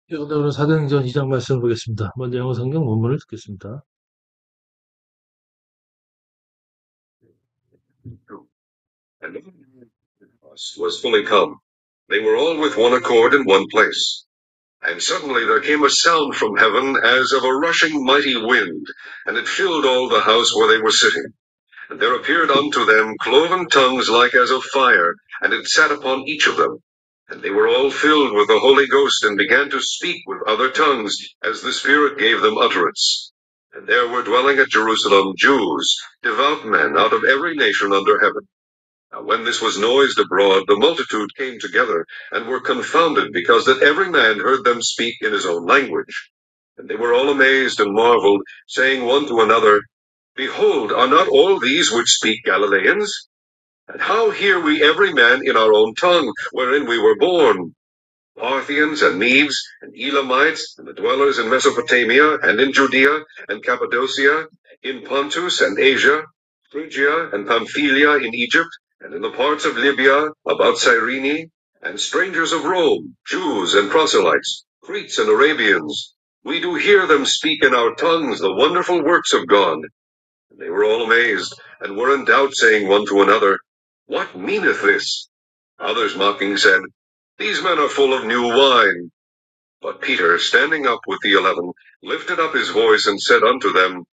오늘은 사도행전 2장 말씀을 보겠습니다. 먼저 영어 성경 원문을 듣겠습니다. And was fully come. They were all with one accord in one place. And suddenly there came a sound from heaven as of a rushing mighty wind, and it filled all the house where they were sitting. And there appeared unto them cloven tongues like as of fire, and it sat upon each of them. And they were all filled with the Holy Ghost, and began to speak with other tongues, as the Spirit gave them utterance. And there were dwelling at Jerusalem Jews, devout men out of every nation under heaven. Now when this was noised abroad, the multitude came together, and were confounded, because that every man heard them speak in his own language. And they were all amazed and marveled, saying one to another, Behold, are not all these which speak Galileans? And how hear we every man in our own tongue, wherein we were born? Parthians and Medes and Elamites, and the dwellers in Mesopotamia, and in Judea, and Cappadocia, in Pontus and Asia, Phrygia and Pamphylia in Egypt, and in the parts of Libya, about Cyrene, and strangers of Rome, Jews and proselytes, Cretes and Arabians, we do hear them speak in our tongues the wonderful works of God. And they were all amazed, and were in doubt, saying one to another, What meaneth this? Others mocking said, These men are full of new wine. But Peter, standing up with the 11, lifted up his voice, and said unto them,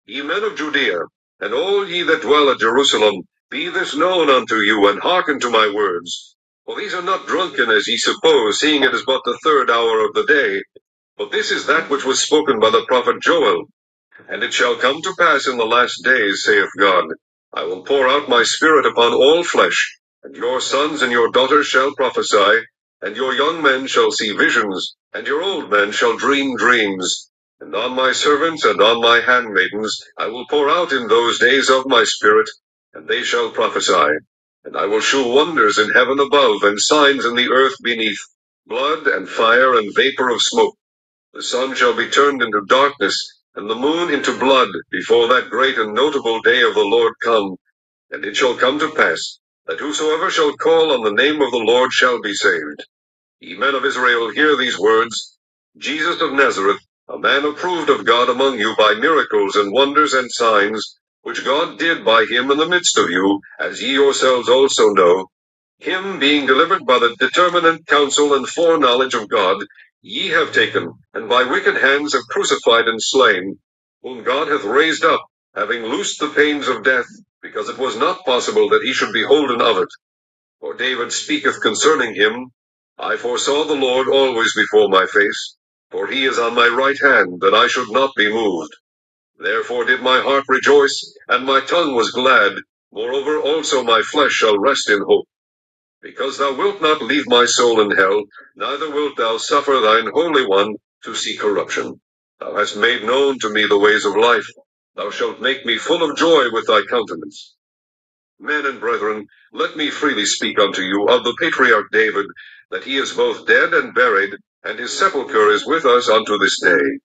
Ye men of Judea, and all ye that dwell at Jerusalem, be this known unto you, and hearken to my words. For these are not drunken, as ye suppose, seeing it is but the third hour of the day. But this is that which was spoken by the prophet Joel. And it shall come to pass in the last days, saith God, I will pour out my Spirit upon all flesh, and your sons and your daughters shall prophesy, and your young men shall see visions, and your old men shall dream dreams. And on my servants and on my handmaidens I will pour out in those days of my Spirit, and they shall prophesy. And I will shew wonders in heaven above, and signs in the earth beneath, blood and fire and vapor of smoke. The sun shall be turned into darkness, and the moon into blood, before that great and notable day of the Lord come. And it shall come to pass, that whosoever shall call on the name of the Lord shall be saved. Ye men of Israel, hear these words. Jesus of Nazareth, a man approved of God among you by miracles and wonders and signs, which God did by him in the midst of you, as ye yourselves also know, him being delivered by the determinate counsel and foreknowledge of God, ye have taken, and by wicked hands have crucified and slain, whom God hath raised up, having loosed the pains of death, because it was not possible that he should be holden of it. For David speaketh concerning him, I foresaw the Lord always before my face, for he is on my right hand, that I should not be moved. Therefore did my heart rejoice, and my tongue was glad. Moreover also my flesh shall rest in hope. Because thou wilt not leave my soul in hell, neither wilt thou suffer thine Holy One to see corruption. Thou hast made known to me the ways of life. Thou shalt make me full of joy with thy countenance. Men and brethren, let me freely speak unto you of the patriarch David, that he is both dead and buried, and his sepulchre is with us unto this day.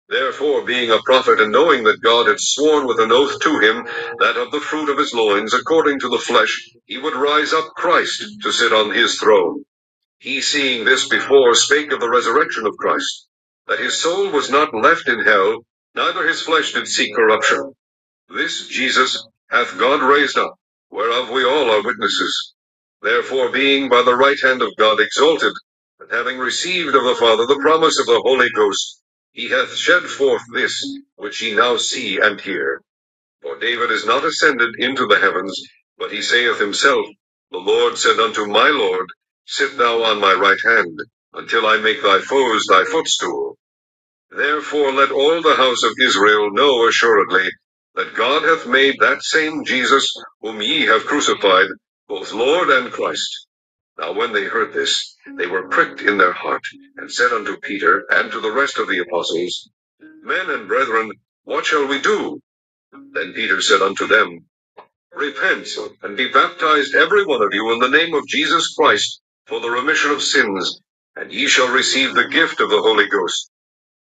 Therefore, being a prophet, and knowing that God had sworn with an oath to him, that of the fruit of his loins, according to the flesh, he would rise up Christ to sit on his throne. He, seeing this before, spake of the resurrection of Christ, that his soul was not left in hell, neither his flesh did see corruption. This Jesus hath God raised up, whereof we all are witnesses. Therefore, being by the right hand of God exalted, and having received of the Father the promise of the Holy Ghost, he hath shed forth this, which ye now see and hear. For David is not ascended into the heavens, but he saith himself, The Lord said unto my Lord, Sit thou on my right hand, until I make thy foes thy footstool. Therefore let all the house of Israel know assuredly, that God hath made that same Jesus, whom ye have crucified, both Lord and Christ. Now when they heard this, they were pricked in their heart, and said unto Peter and to the rest of the apostles, Men and brethren, what shall we do? Then Peter said unto them, Repent, and be baptized every one of you in the name of Jesus Christ, for the remission of sins, and ye shall receive the gift of the Holy Ghost.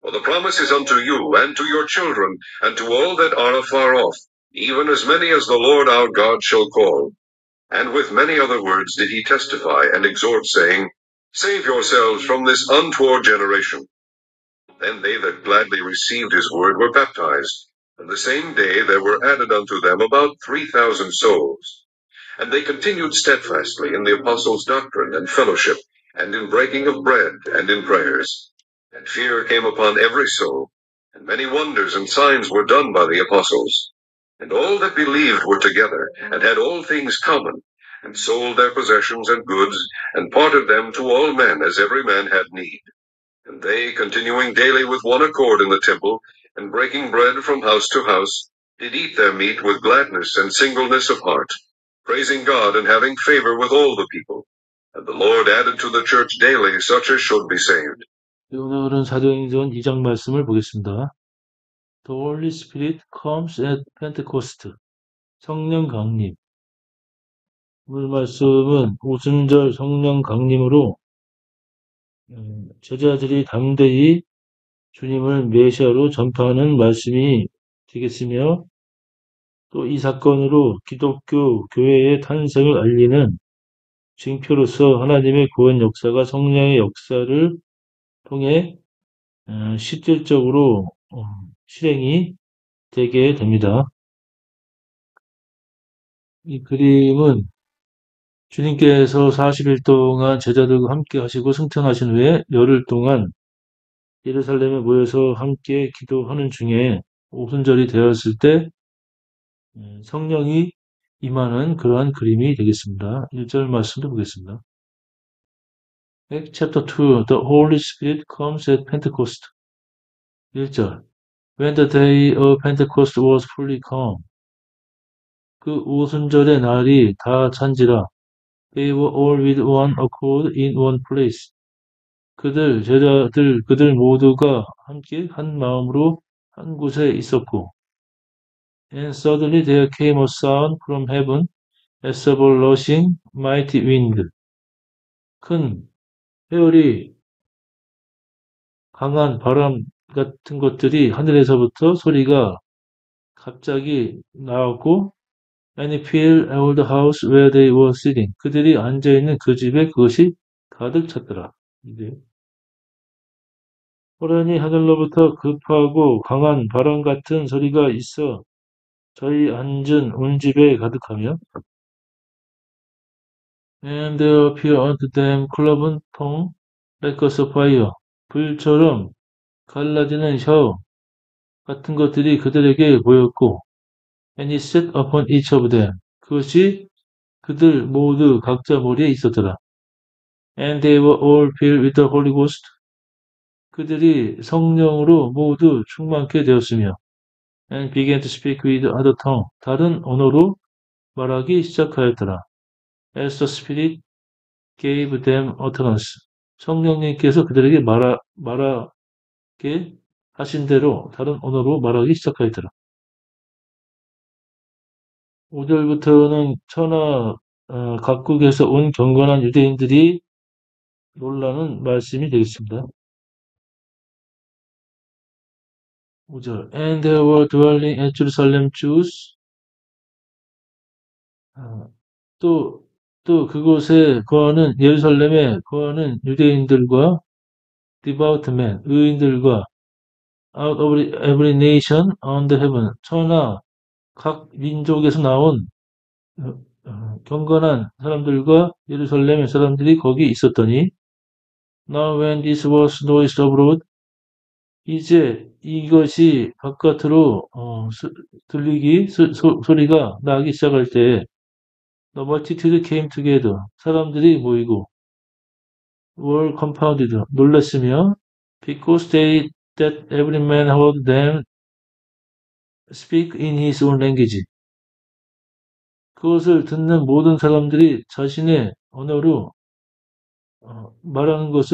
For the promise is unto you, and to your children, and to all that are afar off, even as many as the Lord our God shall call. And with many other words did he testify and exhort, saying, Save yourselves from this untoward generation. Then they that gladly received his word were baptized, and the same day there were added unto them about 3,000 souls. And they continued steadfastly in the apostles' doctrine and fellowship, and in breaking of bread, and in prayers. And fear came upon every soul, and many wonders and signs were done by the apostles. And all that believed were together, and had all things common, and sold their possessions and goods, and parted them to all men as every man had need. And they, continuing daily with one accord in the temple, and breaking bread from house to house, did eat their meat with gladness and singleness of heart, praising God and having favor with all the people. And the Lord added to the church daily such as should be saved. 오늘은 사도행전 2장 말씀을 보겠습니다. The Holy Spirit comes at Pentecost. 성령 강림. 오늘 말씀은 오순절 성령 강림으로 제자들이 담대히 주님을 메시아로 전파하는 말씀이 되겠으며 또 이 사건으로 기독교 교회의 탄생을 알리는 징표로서 하나님의 구원 역사가 성령의 역사를 통해 실질적으로 실행이 되게 됩니다. 이 그림은 주님께서 40일 동안 제자들과 함께 하시고 승천하신 후에 열흘 동안 예루살렘에 모여서 함께 기도하는 중에 오순절이 되었을 때 성령이 임하는 그러한 그림이 되겠습니다. 1절 말씀도 보겠습니다. Acts chapter 2 The Holy Spirit comes at Pentecost. 1절 When the day of Pentecost was fully come. 그 오순절의 날이 다 찬지라 They were all with one accord in one place. 제자들, 그들 모두가 함께 한 마음으로 한 곳에 있었고 And suddenly there came a sound from heaven as of a rushing mighty wind. 큰 회오리, 강한 바람 같은 것들이 하늘에서부터 소리가 갑자기 나왔고 And it filled all the house where they were sitting. 그들이 앉아있는 그 집에 그것이 가득 찼더라. 이제 호련히 하늘로부터 급하고 강한 바람 같은 소리가 있어 저희 앉은 온 집에 가득하며 And there appeared unto them cloven tongue like as of fire. 불처럼 갈라지는 혀 같은 것들이 그들에게 보였고 And it sat upon each of them. 그것이 그들 모두 각자 머리에 있었더라. And they were all filled with the Holy Ghost. 그들이 성령으로 모두 충만케 되었으며 and began to speak with other tongue. 다른 언어로 말하기 시작하였더라. As the Spirit gave them utterance. 성령님께서 그들에게 말하게 하신 대로 다른 언어로 말하기 시작하였더라. 5절부터는 천하 각국에서 온 경건한 유대인들이 놀라는 말씀이 되겠습니다. 5절 And there were dwelling at Jerusalem Jews. 또 그곳에 거하는 예루살렘에 거하는 유대인들과 devout men, 의인들과 out of every nation under heaven, 천하 각 민족에서 나온 경건한 사람들과 예루살렘의 사람들이 거기 있었더니 Now when this was noised abroad, 이제 이것이 바깥으로 소리가 나기 시작할 때 The multitude came together. 사람들이 모이고 were confounded. 놀랐으며 because they that every man heard them speak in his own language. 그것을 듣는 모든 사람들이 자신의 언어로 말하는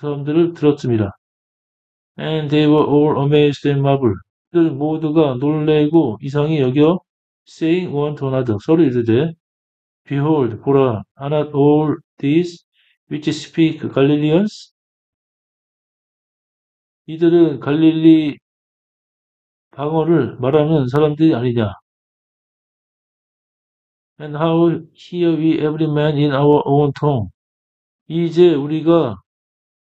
사람들을 들었습니다. And they were all amazed and marveled. 그들 모두가 놀래고 이상히 여겨 saying one to another. 서로 이르되 Behold, 보라, are not all these which speak Galileans? 이들은 갈릴리 방언을 말하는 사람들이 아니냐. And how hear we every man in our own tongue. 이제 우리가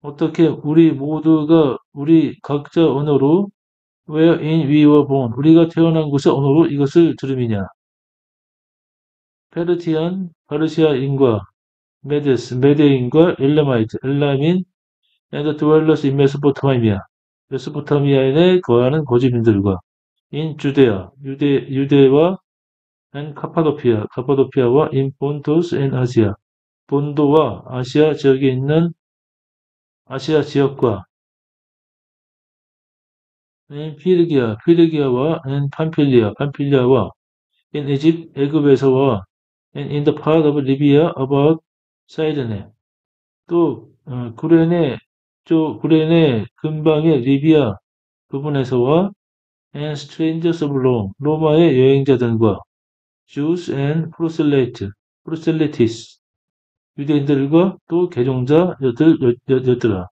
어떻게 우리 모두가 우리 각자 언어로 wherein we were born. 우리가 태어난 곳의 언어로 이것을 들음이냐. 페르티안, 파르시아인과 메데스, 메데인과 엘라마이트, 엘라민, and the dwellers in 메소포타미아. 메소포타미아에 거하는 고집인들과 in 주데아, 유대와 and 카파도피아, 카파도피아와 in 본토스 and 아시아. 본도와 아시아 지역에 있는 아시아 지역과 in 피르기아, 피르기아와 in 팜필리아, 팜필리아와 in Egypt, 애굽에서와 and in the part of Libya about 사이르네. 또 구레네 근방의 리비아 부분에서와 and strangers of Rome, 로마의 여행자들과 Jews and proselytes, 유대인들과 또 개종자들아.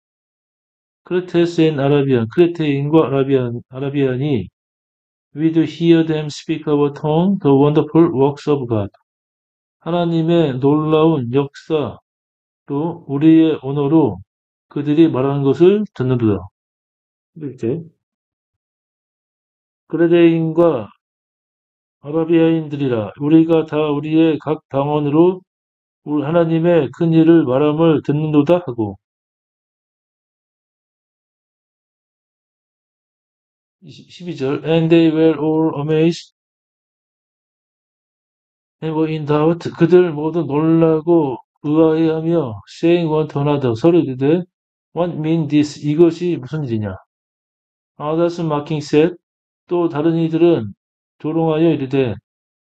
크레테스 앤 아라비안, 크레테인과 아라비안이 we do hear them speak our tongue, the wonderful works of God. 하나님의 놀라운 역사로 우리의 언어로 그들이 말하는 것을 듣는도다. 이렇게 그레데인과 아라비아인들이라 우리가 다 우리의 각 방언으로 우리 하나님의 큰 일을 말함을 듣는도다 하고 12절 And they were all amazed and were in doubt 그들 모두 놀라고 의아해하며 saying one to another 서로 이르되 What mean this? 이것이 무슨 일이냐? Others mocking said 또 다른 이들은 조롱하여 이르되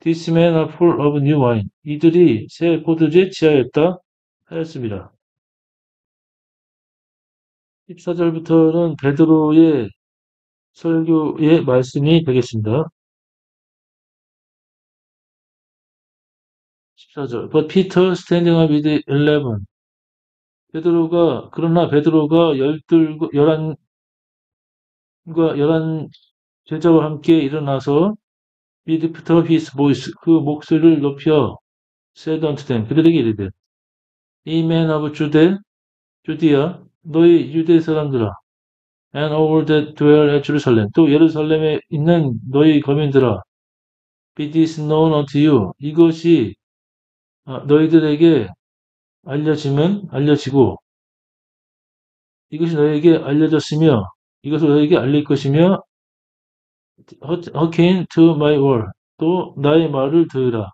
These men are full of new wine. 이들이 새 포도주에 취하였다 하였습니다. 14절부터는 베드로의 설교의 말씀이 되겠습니다. 14절. But Peter standing up with 11. 그러나 베드로가 11과 11 제자와 함께 일어나서 with lift up his voice, 그 목소리를 높여 said unto them, 그들에게 이르되, 이 men of 주디아, 너희 유대 사람들아, and all that dwell at Jerusalem, 또 예루살렘에 있는 너희 거민들아, be this known unto you, 이것이 너희들에게 알려지고, 이것이 너희에게 알려졌으며, 이것을 너희에게 알릴 것이며, hearken to my word, 또 나의 말을 들으라.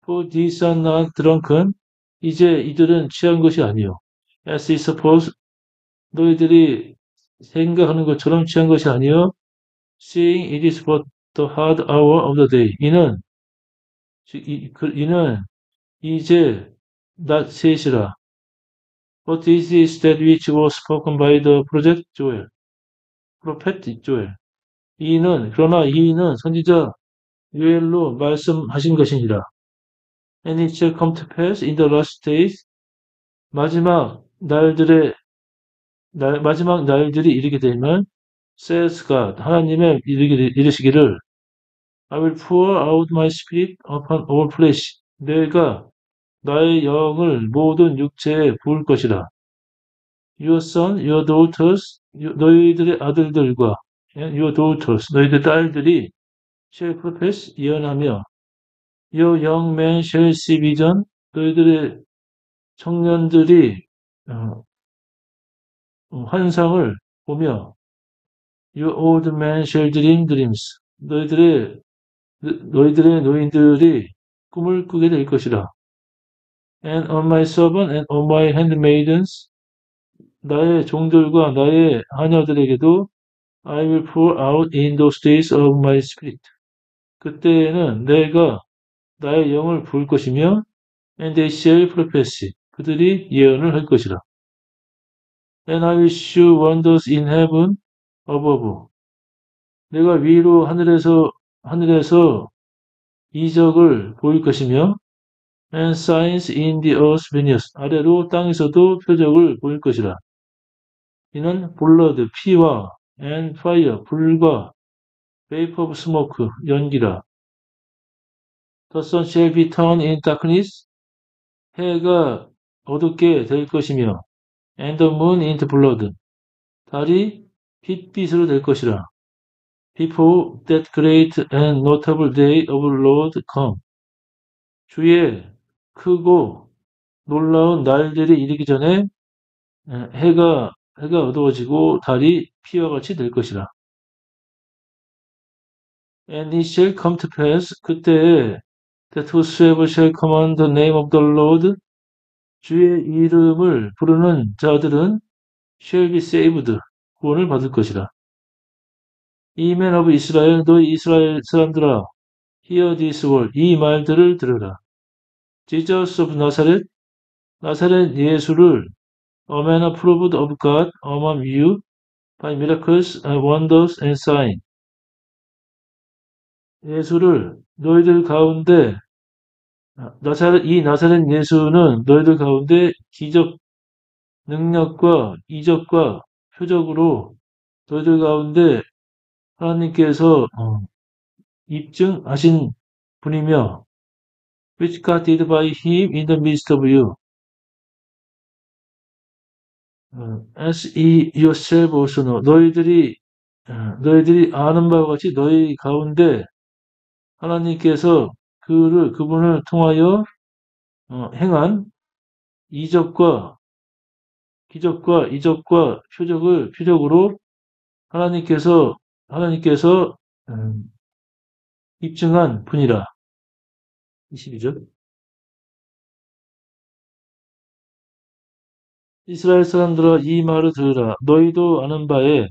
For these are not drunken, 이제 이들은 취한 것이 아니요. As is supposed, 너희들이 생각하는 것처럼 취한 것이 아니요. Seeing it is but the hard hour of the day. 이는 이제 낮 3시라. But this is that which was spoken by the prophet Joel. 그러나 이는 선지자 요엘로 말씀하신 것이니라. And it shall come to pass in the last days, 마지막 날들이 이르게 되면, says God, 하나님의 이르시기를, I will pour out my spirit upon all flesh. 내가 나의 영을 모든 육체에 부을 것이라. Your son, your daughters, 너희들의 아들들과 your daughters, 너희들 딸들이 shall prophesy, 예언하며 Your young men shall see vision, 너희들의 청년들이 환상을 보며 Your old men shall dream dreams, 너희들의 노인들이 꿈을 꾸게 될 것이라. And on my servant and on my handmaidens, 나의 종들과 나의 하녀들에게도 I will pour out in those days of my spirit. 그때에는 내가 나의 영을 부을 것이며 and they shall prophesy. 그들이 예언을 할 것이라. And I will shew wonders in heaven above. 내가 위로 하늘에서 이적을 보일 것이며 and signs in the earth beneath. 아래로 땅에서도 표적을 보일 것이라. 이는 blood, 피와 and fire, 불과 vapor of smoke, 연기라. The sun shall be turned in darkness. 해가 어둡게 될 것이며 and the moon into blood. 달이 핏빛으로 될 것이라. Before that great and notable day of Lord come. 주의 크고 놀라운 날들이 이르기 전에 해가 어두워지고 달이 피와 같이 될 것이라. And it shall come to pass 그때에 that whosoever shall command the name of the Lord 주의 이름을 부르는 자들은 shall be saved 구원을 받을 것이라. 이 men of Israel 너희 이스라엘 사람들아 hear this word 이 말들을 들으라. Jesus of Nazareth 나사렛 예수를 a man approved of God among you by miracles, wonders and signs. 예수를 너희들 가운데 이 나사렛 예수는 너희들 가운데 기적 능력과 이적과 표적으로 너희들 가운데 하나님께서 입증하신 분이며 which God did by him in the midst of you. As ye yourself also know. 너희들이 아는 바와 같이 너희 가운데 하나님께서 그분을 통하여 행한 이적과 기적과 이적과 표적으로 하나님께서 입증한 분이라. 22절. 이스라엘 사람들아 이 말을 들으라. 너희도 아는 바에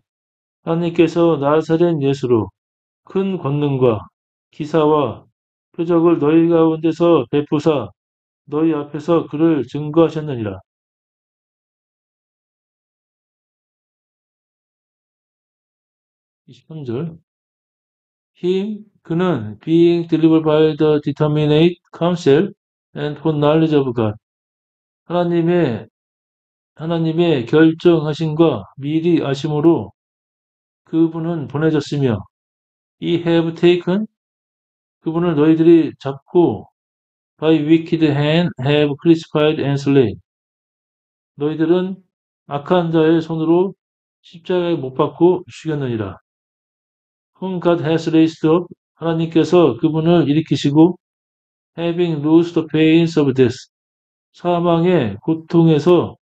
하나님께서 나사렛 예수로 큰 권능과 기사와 표적을 너희 가운데서 베푸사 너희 앞에서 그를 증거하셨느니라. 23절. 그는 being delivered by the determinate counsel and foreknowledge of God. 하나님의 결정하심과 미리 아심으로 그분은 보내졌으며 he have taken 그분을 너희들이 잡고 by wicked hand have crucified and slain. 너희들은 악한 자의 손으로 십자가에 못 박고 죽였느니라. whom God has raised up 하나님께서 그분을 일으키시고 having loosed the pains of death 사망의 고통에서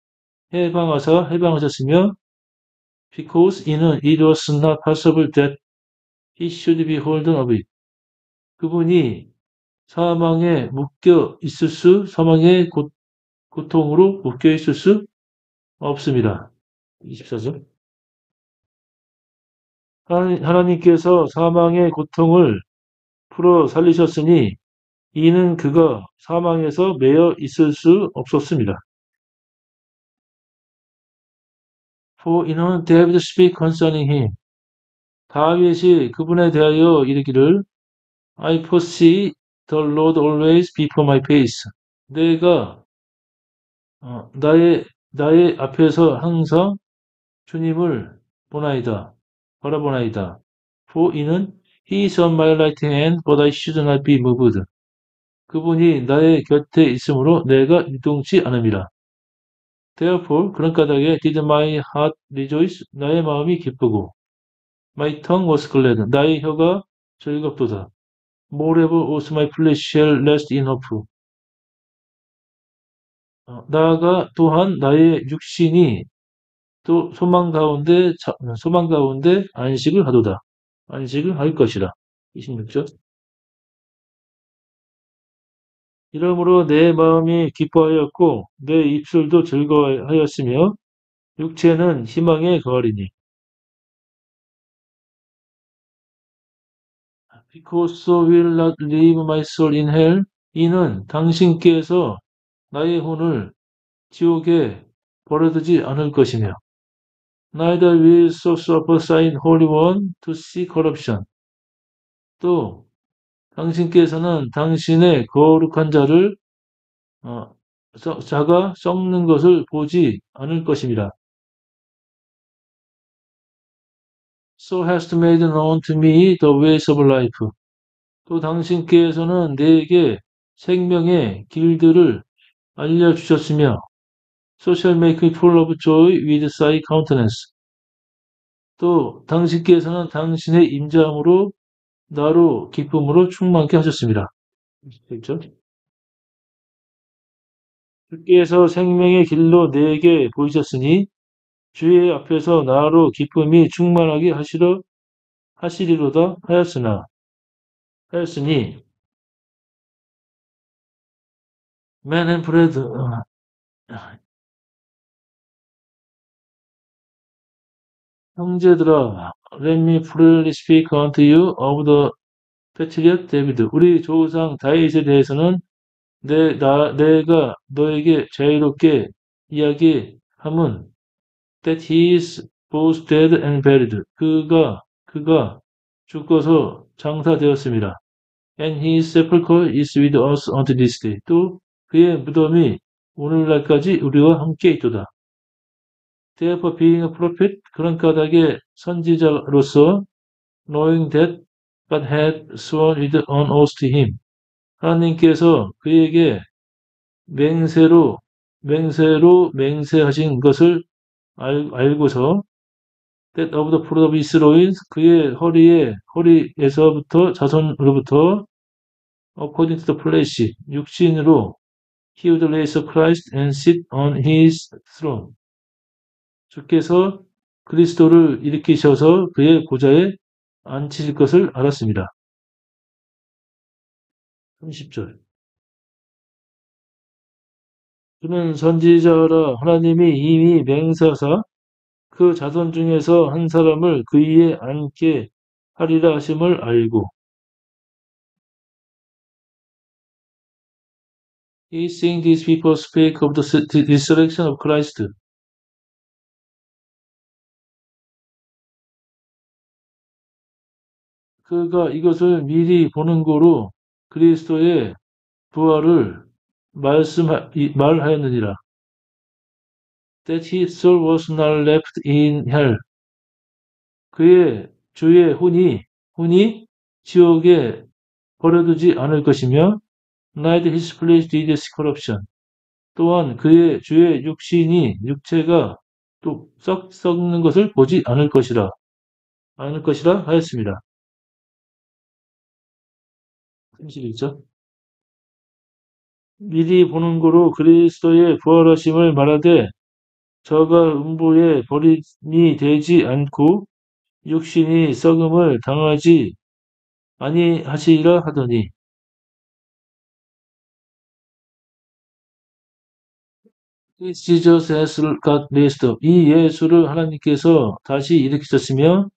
해방하셨으며 because 이는 it was not possible that he should be holden of it 그분이 사망의 고통으로 묶여 있을 수 없습니다. 24절. 하나님께서 사망의 고통을 풀어 살리셨으니 이는 그가 사망에서 매여 있을 수 없었습니다. For 이는 David speak concerning him. 다윗이 그분에 대하여 이르기를 I foresee the Lord always before my face. 내가 나의 앞에서 항상 주님을 바라보나이다. For 이는 He is on my right hand, but I should not be moved. 그분이 나의 곁에 있으므로 내가 유동치 않음이라. Therefore, 그런 까닭에 did my heart rejoice? 나의 마음이 기쁘고 my tongue was glad. 나의 혀가 즐겁도다. Moreover, also my flesh shall rest in hope. 나아가 또한 나의 육신이 또 소망 가운데 안식을 하도다. 안식을 할 것이라. 26절. 이러므로 내 마음이 기뻐하였고 내 입술도 즐거워하였으며 육체는 희망에 거하리니. Because so will not leave my soul in hell. 이는 당신께서 나의 혼을 지옥에 버려두지 않을 것이며 Neither will so suffer thine holy one to see corruption. 또 당신께서는 당신의 거룩한 자가 썩는 것을 보지 않을 것입니다. So hast made known to me the ways of life. 또 당신께서는 내게 생명의 길들을 알려주셨으며 So shall make me full of joy with thy countenance. 또 당신께서는 당신의 임자함으로 나로 기쁨으로 충만케 하셨습니다. 됐죠? 주께서 생명의 길로 내게 보이셨으니 주의 앞에서 나로 기쁨이 충만하게 하시리로다 하였으니 man and bread 형제들아 let me freely speak unto you of the patriot David 우리 조상 다윗에 대해서는 내가 너에게 자유롭게 이야기함은 that he is both dead and buried. 그가 죽어서 장사되었습니다. And his sepulchre is with us unto this day. 또 그의 무덤이 오늘날까지 우리와 함께 있도다. Therefore being a prophet, 그런 까닭에 선지자로서 knowing that God had sworn with an oath to him. 하나님께서 그에게 맹세하신 것을 알고서 that of the fruit of his loins 그의 허리에서부터 자손으로부터 according to the flesh 육신으로 he would raise up Christ and sit on his throne 주께서 그리스도를 일으키셔서 그의 보좌에 앉히실 것을 알았습니다. 30절 그는 선지자라 하나님이 이미 맹세하사 그 자손 중에서 한 사람을 그 위에 앉게 하리라 하심을 알고 He seeing these people speak of the resurrection of Christ. 그가 이것을 미리 보는 고로 그리스도의 부활을 말하였느니라. That his soul was not left in hell. 그의 주의 혼이 지옥에 버려두지 않을 것이며 neither his flesh did see corruption. 또한 그의 주의 육체가 또 썩는 것을 보지 않을 것이라 하였습니다. 31절 미리 보는 고로 그리스도의 부활하심을 말하되 저가 음부에 버림이 되지 않고 육신이 썩음을 당하지 아니하시리라 하더니 This Jesus has got raised up. 이 예수를 하나님께서 다시 일으키셨으며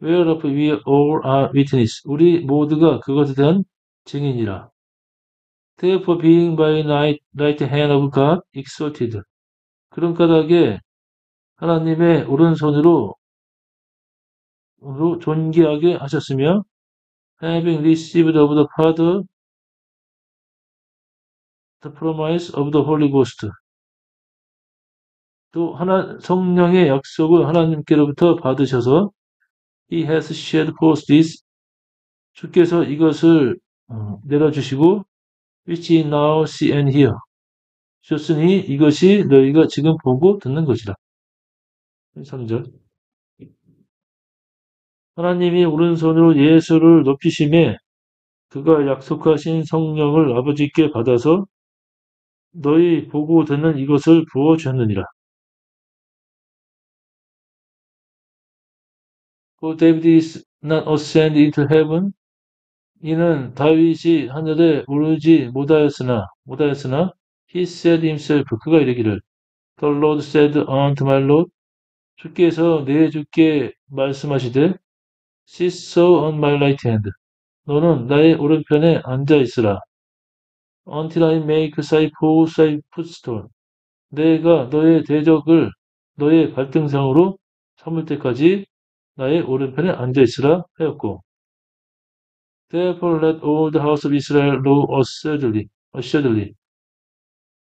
whereof we all are witness. 우리 모두가 그것에 대한 증인이라. Therefore being by right hand of God exalted. 그런 까닭에 하나님의 오른손으로 존귀하게 하셨으며 having received of the Father the promise of the Holy Ghost. 또 성령의 약속을 하나님께로부터 받으셔서 He has shed forth this 주께서 이것을 내려주시고 which ye now see and hear 주셨으니 이것이 너희가 지금 보고 듣는 것이라. 3절 하나님이 오른손으로 예수를 높이심에 그가 약속하신 성령을 아버지께 받아서 너희 보고 듣는 이것을 부어주셨느니라. For David is not ascended into heaven. 이는 다윗이 하늘에 오르지 못하였으나 he said himself 그가 이르기를 The Lord said unto my Lord 주께서 내 주께 말씀하시되 Sit so on my right hand 너는 나의 오른편에 앉아 있으라 Until I make thy foes thy footstool 내가 너의 대적을 너의 발등상으로 삼을 때까지 나의 오른편에 앉아 있으라 하였고 Therefore let all the house of Israel know assuredly.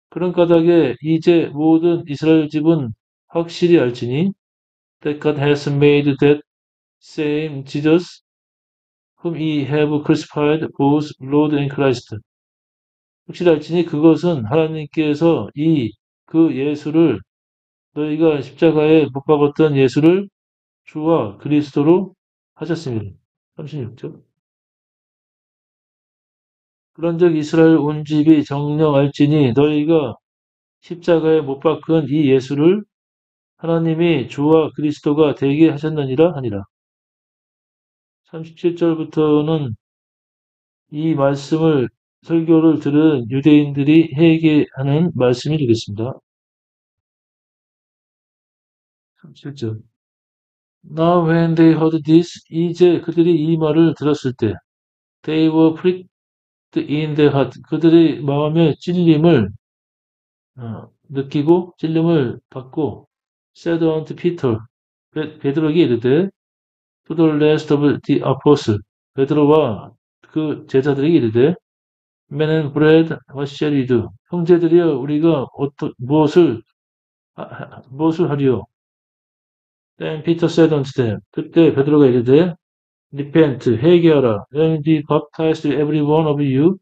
그런 까닭에 이제 모든 이스라엘 집은 확실히 알지니 that God has made that same Jesus whom ye have crucified, both Lord and Christ. 확실할지니 그것은 하나님께서 그 예수를 너희가 십자가에 못 박았던 예수를 주와 그리스도로 하셨습니다. 36절. 그런즉 이스라엘 온 집이 정령할지니 너희가 십자가에 못 박은 이 예수를 하나님이 주와 그리스도가 되게 하셨느니라 하니라. 37절부터는 이 설교를 들은 유대인들이 회개하는 말씀이 되겠습니다. 37절. Now when they heard this, 이제 그들이 이 말을 들었을 때, they were pricked in their heart. 그들의 마음에 찔림을 받고, said unto Peter, 베드로에게 이르되, to the rest of the apostles, 베드로와 그 제자들에게 이르되, men and bread, what shall we do? 형제들이여, 우리가 무엇을 하리요? Then Peter said unto them, 그때 베드로가 이르되, repent, 회개하라, and be baptized every one of you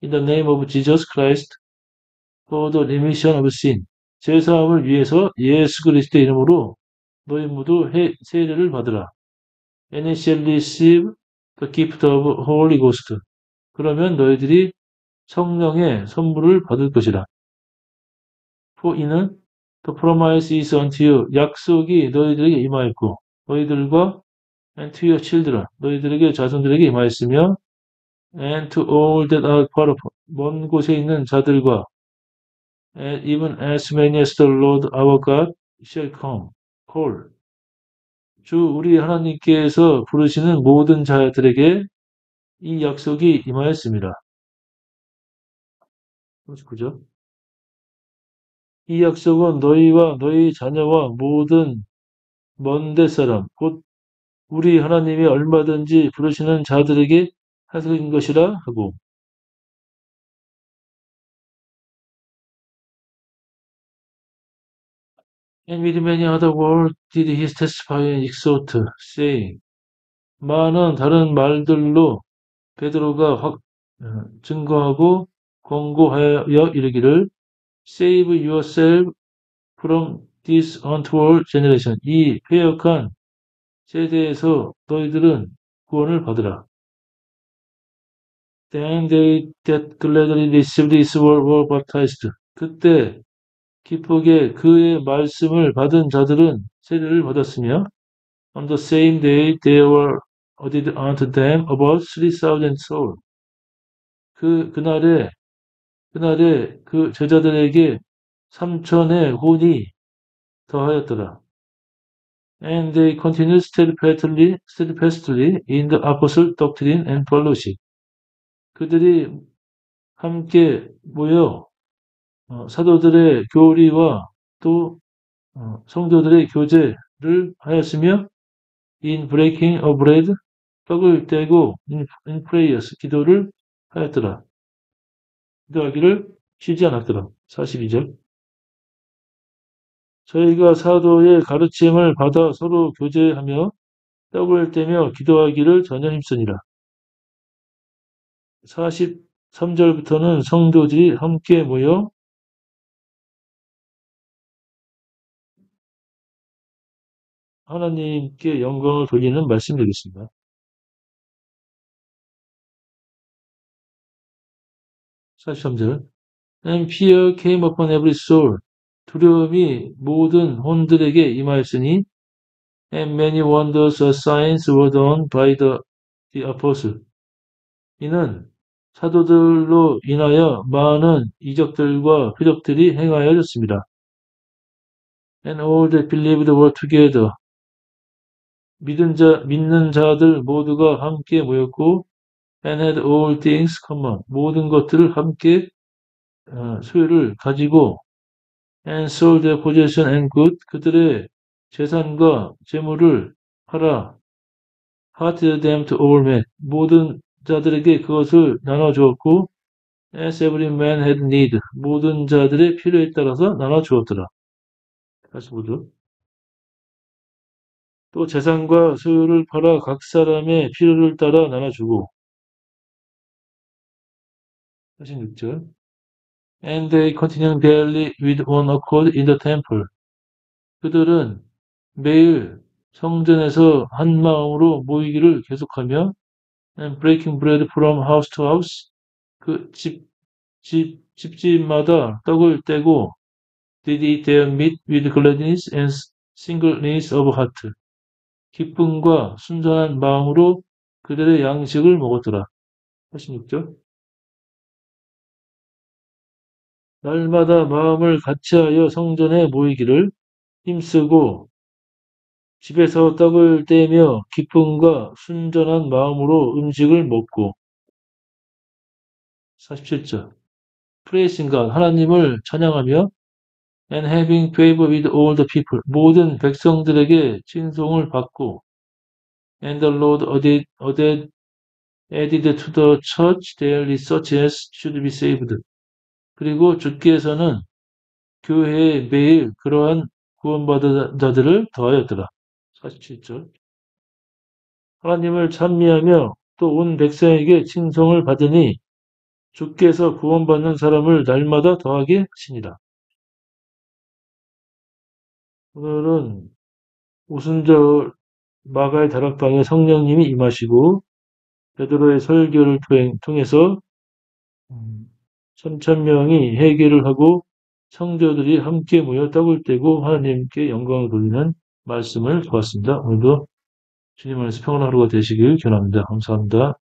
in the name of Jesus Christ for the remission of sin. 제사함을 위해서 예수 그리스도의 이름으로 너희 모두 세례를 받으라. And ye shall receive the gift of Holy Ghost. 그러면 너희들이 성령의 선물을 받을 것이라. For 이는 the promise is unto you. 약속이 너희들에게 임하였고 너희들과 and to your children. 너희들에게 자손들에게 임하였으며 and to all that are far off. 먼 곳에 있는 자들과 and even as many as the Lord our God shall call. 주 우리 하나님께서 부르시는 모든 자들에게 이 약속이 임하였습니다. 39절. 이 약속은 너희와 너희 자녀와 모든 먼데 사람, 곧 우리 하나님이 얼마든지 부르시는 자들에게 하신 것이라 하고. And with many other words did he testify and exhort, saying. 많은 다른 말들로 베드로가 증거하고 권고하여 이르기를 Save yourself from this untoward generation. 이 패역한 세대에서 너희들은 구원을 받으라. Then they that gladly received his word were baptized. 그때 기쁘게 그의 말씀을 받은 자들은 세례를 받았으며 on the same day there were added unto them about 3,000 souls. 그날에 그 제자들에게 3천의 혼이 더하였더라. And they continued steadfastly in the apostle doctrine and fellowship. 그들이 함께 모여 사도들의 교리와 또 성도들의 교제를 하였으며 in breaking of bread, 떡을 떼고 in prayers, 기도를 하였더라. 기도하기를 쉬지 않았더라. 42절. 저희가 사도의 가르침을 받아 서로 교제하며 떡을 떼며 기도하기를 전혀 힘쓰니라. 43절부터는 성도들이 함께 모여 하나님께 영광을 돌리는 말씀 되겠습니다. 43절. And fear came upon every soul. 두려움이 모든 혼들에게 임하였으니 and many wonders or signs were done by the apostle. 이는 사도들로 인하여 많은 이적들과 표적들이 행하여졌습니다. And all that believed were together. 믿는 자들 모두가 함께 모였고 and had all things common. 모든 것들을 함께 소유를 가지고 and sold their possession and good. 그들의 재산과 재물을 팔아 parted them to all men. 모든 자들에게 그것을 나눠주었고 as every man had need. 모든 자들의 필요에 따라서 나눠주었더라. 다시 보죠. 또 재산과 소유를 팔아 각 사람의 필요를 따라 나눠주고 46절 And they continued daily with one accord in the temple. 그들은 매일 성전에서 한 마음으로 모이기를 계속하며 and breaking bread from house to house 그 집집마다 떡을 떼고 did eat their meat with gladness and singleness of heart. 기쁨과 순전한 마음으로 그들의 양식을 먹었더라. 86절 날마다 마음을 같이하여 성전에 모이기를 힘쓰고 집에서 떡을 떼며 기쁨과 순전한 마음으로 음식을 먹고 47절 praising God 하나님을 찬양하며 and having favor with all the people 모든 백성들에게 칭송을 받고 and the Lord added to the church daily such as should be saved 그리고 주께서는 교회에 매일 그러한 구원받은 자들을 더하였더라. 47절 하나님을 찬미하며 또 온 백성에게 칭송을 받으니 주께서 구원받는 사람을 날마다 더하게 하시니라. 오늘은 오순절 마가의 다락방에 성령님이 임하시고 베드로의 설교를 통해서 3,000명이 회개를 하고 성도들이 함께 모여 떡을 떼고 하나님께 영광을 돌리는 말씀을 보았습니다. 오늘도 주님 안에서 평안한 하루가 되시길 기원합니다. 감사합니다.